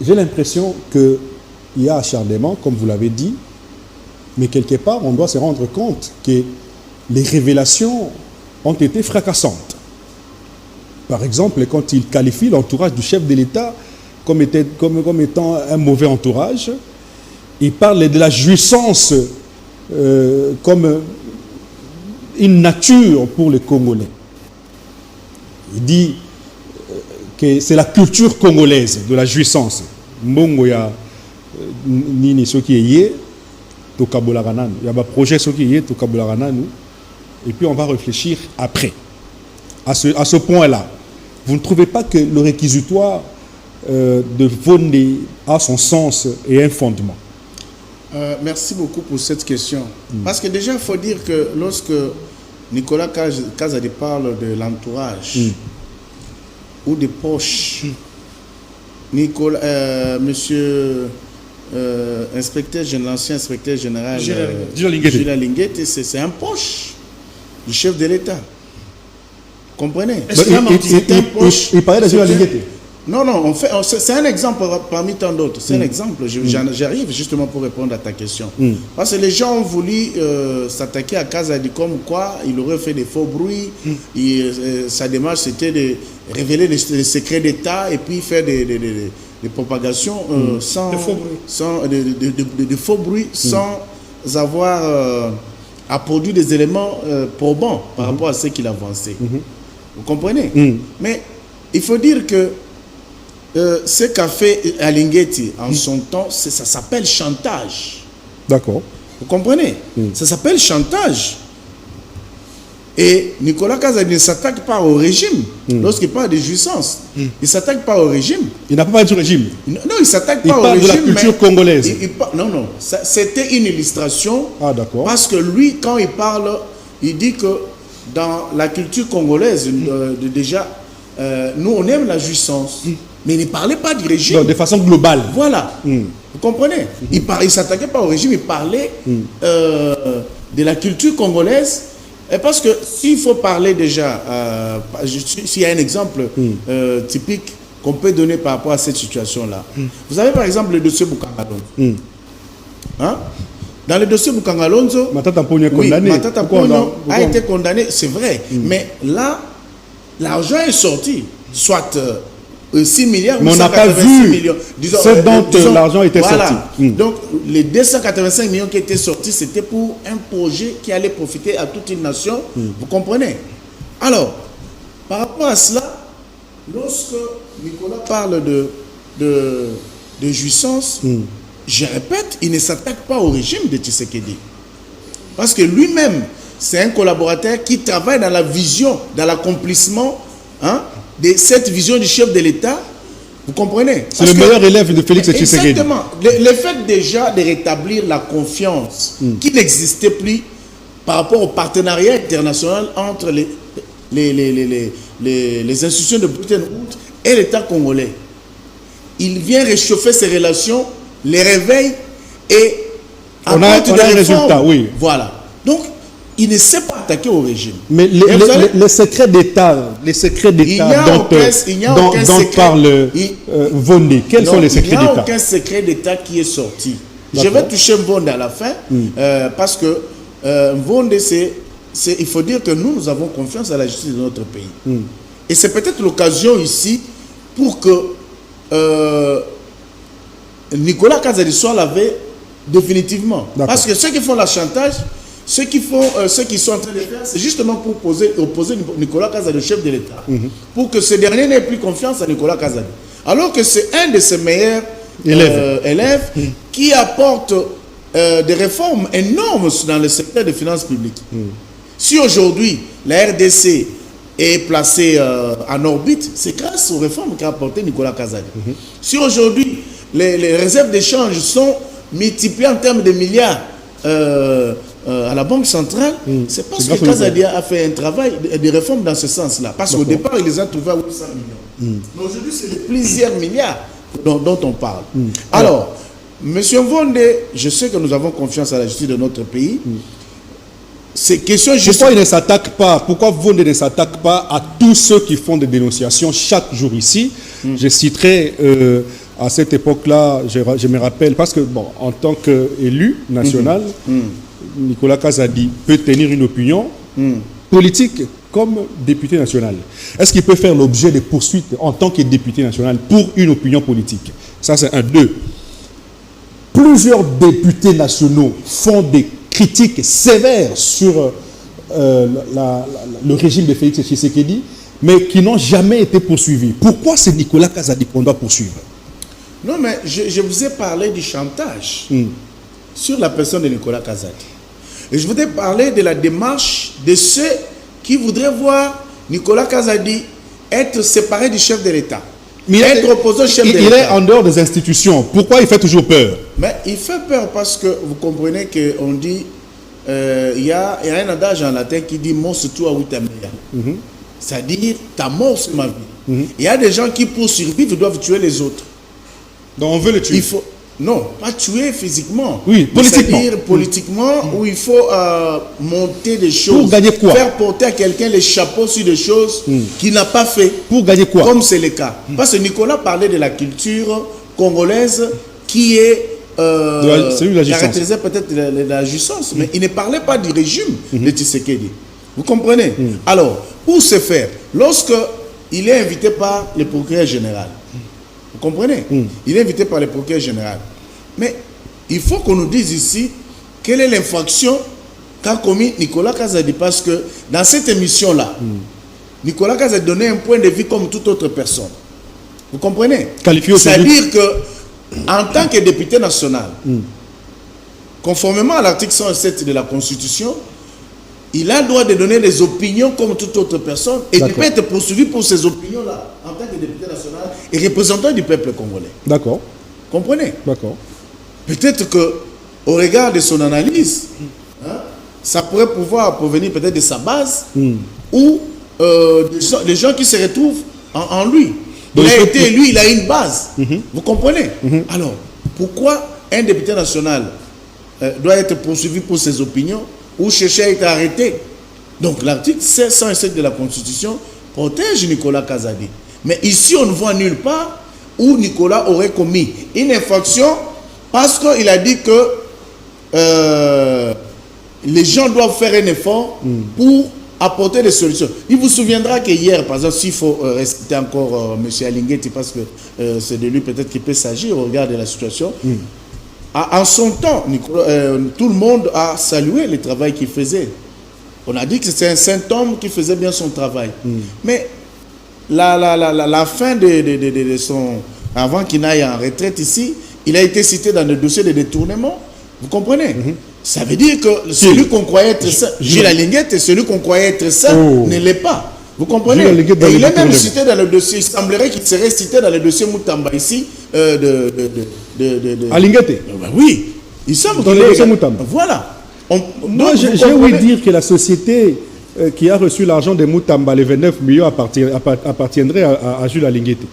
j'ai l'impression qu'il y a acharnement, comme vous l'avez dit, mais quelque part, on doit se rendre compte que les révélations ont été fracassantes. Par exemple, quand il qualifie l'entourage du chef de l'État comme étant un mauvais entourage, il parle de la jouissance comme une nature pour les Congolais. Il dit que c'est la culture congolaise de la jouissance. Mbongo ya nini soki yé to kabolaranan. Il y a un projet soki yé to kabolaranan. Et puis on va réfléchir après. À ce point-là, vous ne trouvez pas que le réquisitoire de Vondé a son sens et un fondement? Merci beaucoup pour cette question. Parce que déjà, il faut dire que lorsque Nicolas Kazadi parle de l'entourage ou des poches, monsieur l'ancien inspecteur général Gilles Linguette, c'est un poche du chef de l'État. Comprenez? Il parlait de Gilles Linguette. Non, c'est un exemple parmi tant d'autres. C'est un exemple. J'arrive justement pour répondre à ta question. Parce que les gens ont voulu s'attaquer à Kazadi comme quoi il aurait fait des faux bruits. Sa démarche, c'était de révéler les secrets d'État et puis faire des propagations de faux bruits sans avoir à produire des éléments probants par rapport à ce qu'il avançait. Vous comprenez? Mais il faut dire que ce qu'a fait Alinguetti en son temps, ça s'appelle chantage. D'accord. Vous comprenez? Ça s'appelle chantage. Et Nicolas Kazadi ne s'attaque pas au régime lorsqu'il parle de jouissance. Il ne s'attaque pas au régime. Il n'a pas parlé du régime. Non, il ne s'attaque pas au régime. Il parle de la culture congolaise. Non. C'était une illustration. Ah, d'accord. Parce que lui, quand il parle, il dit que dans la culture congolaise, déjà, nous, on aime la jouissance. Mais il ne parlait pas du régime. Non, de façon globale. Voilà. Vous comprenez? Il ne s'attaquait pas au régime, il parlait de la culture congolaise. Et parce que s'il faut parler déjà, s'il y a un exemple typique qu'on peut donner par rapport à cette situation-là. Vous avez par exemple le dossier Bukangalonzo. Dans le dossier Bukangalonzo, Matata Pogno est condamné. Matata Pogno a été condamné, c'est vrai. Mais là, l'argent est sorti. Soit 6 milliards ou 186 millions. C'est dont l'argent était sorti. Donc, les 285 millions qui étaient sortis, c'était pour un projet qui allait profiter à toute une nation. Vous comprenez? Alors, par rapport à cela, lorsque Nicolas parle de jouissance, je répète, il ne s'attaque pas au régime de Tshisekedi. Parce que lui-même, c'est un collaborateur qui travaille dans la vision, dans l'accomplissement de cette vision du chef de l'État. Vous comprenez? C'est le meilleur élève de Félix Tshisekedi. Exactement. Le fait déjà de rétablir la confiance qui n'existait plus par rapport au partenariat international entre les institutions de Bretton Woods et l'État congolais. Il vient réchauffer ces relations, les réveille et on a un résultat, oui. Voilà. Donc, il ne s'est pas attaqué au régime. Mais les secrets d'État dont parle Vondé, quels sont les secrets d'État? Il n'y a aucun secret d'État qui est sorti. Je vais toucher Vondé à la fin, parce que Vondé, il faut dire que nous avons confiance à la justice de notre pays. Et c'est peut-être l'occasion ici pour que Nicolas Kazadi soit lavé définitivement. Parce que ceux qui font la chantage, ceux qui sont en train de faire, c'est justement pour opposer Nicolas Kazadi au chef de l'État, pour que ce dernier n'ait plus confiance à Nicolas Kazadi. Alors que c'est un de ses meilleurs élèves qui apporte des réformes énormes dans le secteur des finances publiques. Si aujourd'hui la RDC est placée en orbite, c'est grâce aux réformes qu'a apporté Nicolas Kazadi. Si aujourd'hui les réserves d'échange sont multipliées en termes de milliards à la Banque centrale, c'est parce que Kazadi a fait un travail de réforme dans ce sens-là. Parce qu'au départ, il les a trouvés à 800 millions. Mais aujourd'hui, c'est plusieurs milliards dont on parle. Alors, M. Vondé, je sais que nous avons confiance à la justice de notre pays. C'est question juste... Pourquoi il ne s'attaque pas? Pourquoi Vondé ne s'attaque pas à tous ceux qui font des dénonciations chaque jour ici? Je citerai à cette époque-là, je me rappelle, parce que, bon, en tant qu'élu national, Nicolas Kazadi peut tenir une opinion politique comme député national. Est-ce qu'il peut faire l'objet de poursuites en tant que député national pour une opinion politique? Ça, c'est un. Deux. Plusieurs députés nationaux font des critiques sévères sur le régime de Félix Tshisekedi, mais qui n'ont jamais été poursuivis. Pourquoi c'est Nicolas Kazadi qu'on doit poursuivre? Non, mais je vous ai parlé du chantage sur la personne de Nicolas Kazadi. Et je voudrais parler de la démarche de ceux qui voudraient voir Nicolas Kazadi être séparé du chef de l'État. Mais être opposé au chef de l'État. Il est en dehors des institutions. Pourquoi il fait toujours peur? Mais il fait peur parce que vous comprenez qu'on dit, il y a un adage en latin qui dit « mors sur toi ou ta mère ». C'est-à-dire, ta mort c'est ma vie. Il y a des gens qui, pour survivre, doivent tuer les autres. Donc on veut le tuer. Il faut, non, pas tuer physiquement. Oui, politiquement. C'est-à-dire politiquement, où il faut monter des choses. Pour gagner quoi? Faire porter à quelqu'un les chapeaux sur des choses qu'il n'a pas fait. Pour gagner quoi? Comme c'est le cas. Parce que Nicolas parlait de la culture congolaise qui est caractérisée peut-être de la jouissance. Mais il ne parlait pas du régime de Tshisekedi. Vous comprenez? Alors, pour ce faire, lorsque il est invité par le procureur général, vous comprenez? Il est invité par le procureur général. Mais il faut qu'on nous dise ici quelle est l'infraction qu'a commis Nicolas Kazadi. Parce que dans cette émission-là, Nicolas Kazadi donnait un point de vue comme toute autre personne. Vous comprenez? C'est-à-dire que en tant que député national, conformément à l'article 107 de la Constitution, il a le droit de donner des opinions comme toute autre personne et il peut être poursuivi pour ces opinions-là en tant que député national et représentant du peuple congolais. D'accord. Comprenez? D'accord. Peut-être qu'au regard de son analyse, ça pourrait pouvoir provenir peut-être de sa base ou des gens qui se retrouvent en lui. Donc, il a été élu, il a une base. Vous comprenez? Alors, pourquoi un député national doit être poursuivi pour ses opinions ou chercher à être arrêté? Donc l'article 107 de la Constitution protège Nicolas Kazadi. Mais ici, on ne voit nulle part où Nicolas aurait commis une infraction parce qu'il a dit que les gens doivent faire un effort pour apporter des solutions. Il vous souviendra que hier, par exemple, s'il faut rester encore M. Alinguetti, parce que c'est de lui peut-être qu'il peut s'agir au regard de la situation, en son temps, tout le monde a salué le travail qu'il faisait. On a dit que c'était un saint homme qui faisait bien son travail. Mais la fin de son... Avant qu'il n'aille en retraite ici, il a été cité dans le dossier de détournement. Vous comprenez? Ça veut dire que celui qu'on croyait être saint, Gilles Alinguetti, celui qu'on croyait être saint, ne l'est pas. Vous comprenez? Et il est même cité dans le dossier. Il semblerait qu'il serait cité dans le dossier Moutamba ici Alinguetti. Oui, il semble dans le dossier Moutamba. Voilà. Moi, j'ai ouï dire que la société qui a reçu l'argent de Moutamba, les 29 millions, appartiendrait à Jules Alinguetti.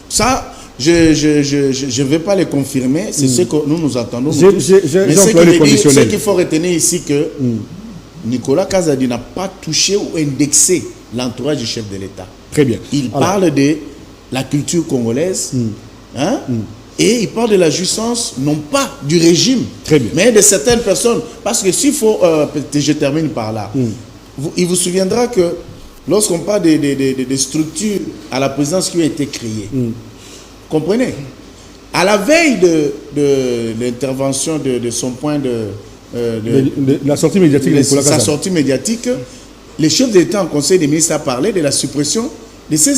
Ça, je ne vais pas le confirmer. C'est ce que nous attendons. Mais ce qu'il faut retenir ici, que Nicolas Kazadi n'a pas touché ou indexé l'entourage du chef de l'État. Très bien. Il parle de la culture congolaise, et il parle de la jouissance, non pas du régime, mais de certaines personnes. Parce que s'il faut, je termine par là, il vous souviendra que lorsqu'on parle des structures à la présidence qui ont été créées, comprenez, à la veille de l'intervention de son point de la sortie médiatique de Nicolas Kazadi. Sa sortie médiatique, le chef de l'État en Conseil des ministres a parlé de la suppression de ces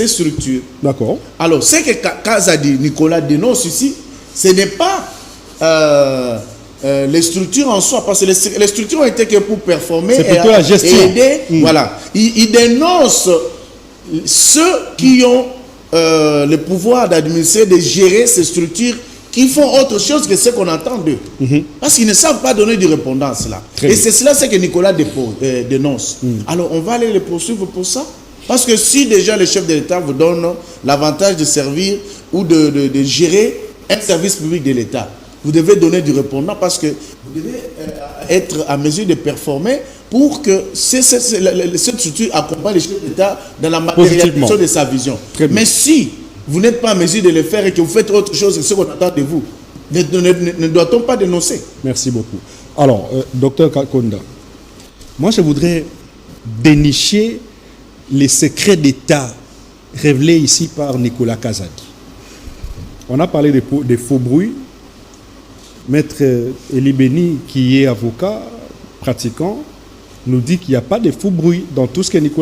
structures. D'accord. Alors, ce que Kazadi, Nicolas dénonce ici, ce n'est pas les structures en soi, parce que les structures ont été créées pour performer et aider. Voilà. Il dénonce ceux qui ont le pouvoir d'administrer, de gérer ces structures qui font autre chose que ce qu'on entend d'eux. Parce qu'ils ne savent pas donner du répondance là. Et c'est cela que Nicolas dénonce. Alors on va aller les poursuivre pour ça. Parce que si déjà le chef de l'État vous donne l'avantage de servir ou de gérer un service public de l'État, vous devez donner du répondant parce que vous devez être en mesure de performer pour que cette structure accompagne les chefs d'État dans la matérialisation de sa vision. Mais si vous n'êtes pas en mesure de le faire et que vous faites autre chose que ce qu'on attend de vous, ne doit-on pas dénoncer? Merci beaucoup. Alors, docteur Kakonda, moi je voudrais dénicher les secrets d'État révélés ici par Nicolas Kazadi. On a parlé des faux bruits. Maître Elie Beni, qui est avocat, pratiquant, nous dit qu'il n'y a pas de faux bruits dans tout ce que Nicolas